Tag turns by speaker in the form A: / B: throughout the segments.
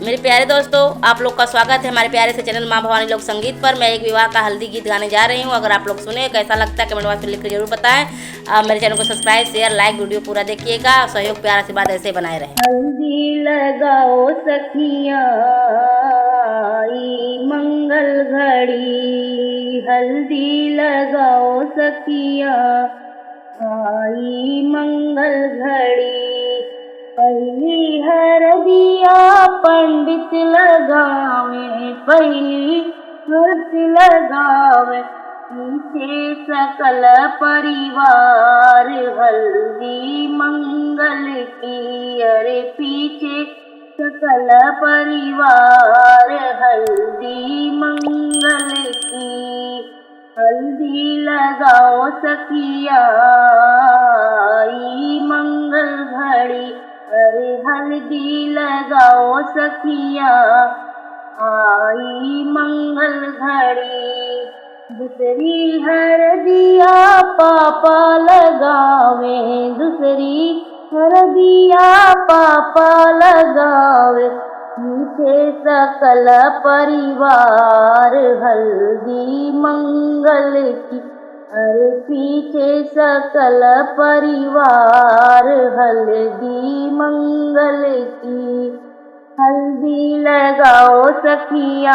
A: मेरे प्यारे दोस्तों, आप लोग का स्वागत है हमारे प्यारे से चैनल माँ भवानी लोक संगीत पर। मैं एक विवाह का हल्दी गीत गाने जा रही हूँ। अगर आप लोग सुने कैसा लगता है कमेंट बॉक्स में लिख कर जरूर बताएं। मेरे चैनल को सब्सक्राइब शेयर लाइक वीडियो पूरा देखिएगा। सहयोग प्यार आशीर्वाद ऐसे बनाए रहे।
B: हल्दी लगाओ सखिया आई मंगल घड़ी, हल्दी लगाओ सखिया आई मंगल घड़ी। पहली हरदिया पंडित लगावे, पहली हरदी लगावे, पीछे सकल परिवार हल्दी मंगल की। अरे पीछे सकल परिवार हल्दी मंगल की। हल्दी लगाओ सखिया आई मंगल घड़ी, अरे हल्दी लगाओ सखिया आई मंगल घड़ी। दूसरी हरदिया पापा लगावे, दूसरी हरदिया पापा लगावे, पीछे सकल परिवार हल्दी मंगल की। अरे पीछे सकल परिवार हल्दी मंगल की। हल्दी लगाओ सखिया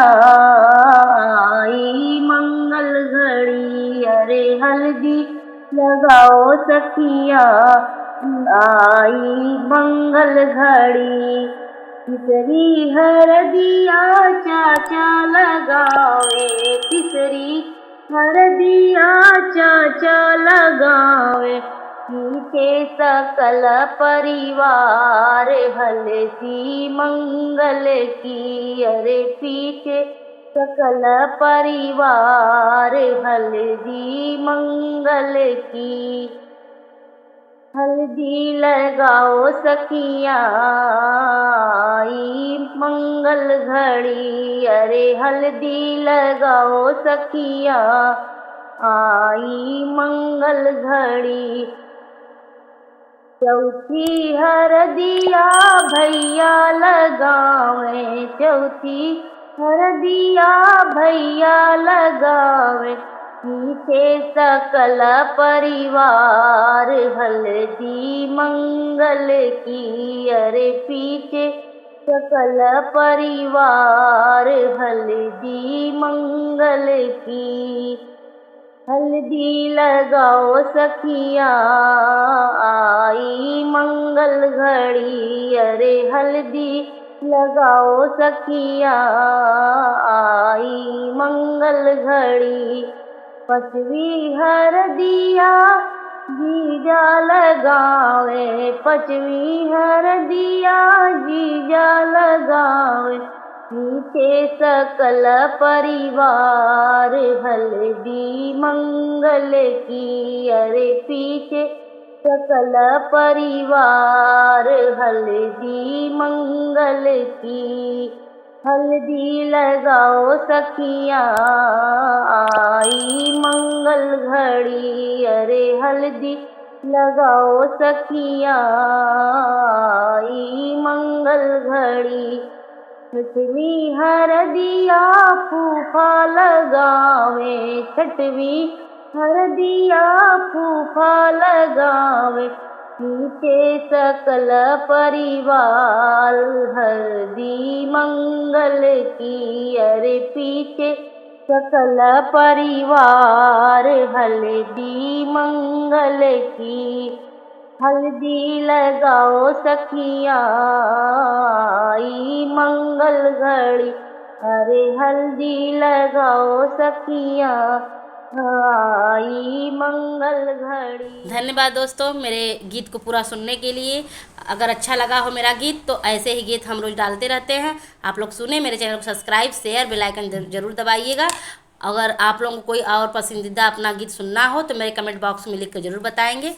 B: आई मंगल घड़ी, अरे हल्दी लगाओ सखिया आई मंगल घड़ी। तीसरी हरदिया चाचा लगावे, तीसरी हरदिया चाचा लगावे, पीछे सकल परिवार हल्दी मंगल की। अरे पीछे सकल परिवार हल्दी मंगल की। हल्दी लगाओ सखिया आई मंगल घड़ी, अरे हल्दी लगाओ सखिया आई मंगल घड़ी। चौथी हरदिया भैया लगावे, चौथी हरदिया भैया लगावे, पीछे सकल परिवार हल्दी मंगल की। अरे पीछे सकल परिवार हल्दी मंगल की। हल्दी लगाओ सखिया आई मंगल घड़ी, अरे हल्दी लगाओ सखिया आई मंगल घड़ी। पांचवी हरदिया जीजा लगावे, पांचवी हरदिया जीजा लगावे, पीछे सकल परिवार हल्दी मंगल की। अरे पीछे सकल परिवार हल्दी मंगल की। हल्दी लगाओ सखिया आई मंगल घड़ी, अरे हल्दी लगाओ सखिया आई मंगल घड़ी। छठवीं हरदिया फूफा लगावे, छठवीं हरदिया फूफा लगावे, पीछे सकल परिवार हल्दी मंगल की। अरे पीछे सकल परिवार हल्दी मंगल की। हल्दी लगाओ सखिया आई मंगल घड़ी, अरे हल्दी लगाओ सखिया आई मंगल घड़ी।
A: धन्यवाद दोस्तों मेरे गीत को पूरा सुनने के लिए। अगर अच्छा लगा हो मेरा गीत तो ऐसे ही गीत हम रोज डालते रहते हैं। आप लोग सुने, मेरे चैनल को सब्सक्राइब शेयर बेल आइकन जरूर दबाइएगा। अगर आप लोगों को कोई और पसंदीदा अपना गीत सुनना हो तो मेरे कमेंट बॉक्स में लिख कर जरूर बताएंगे।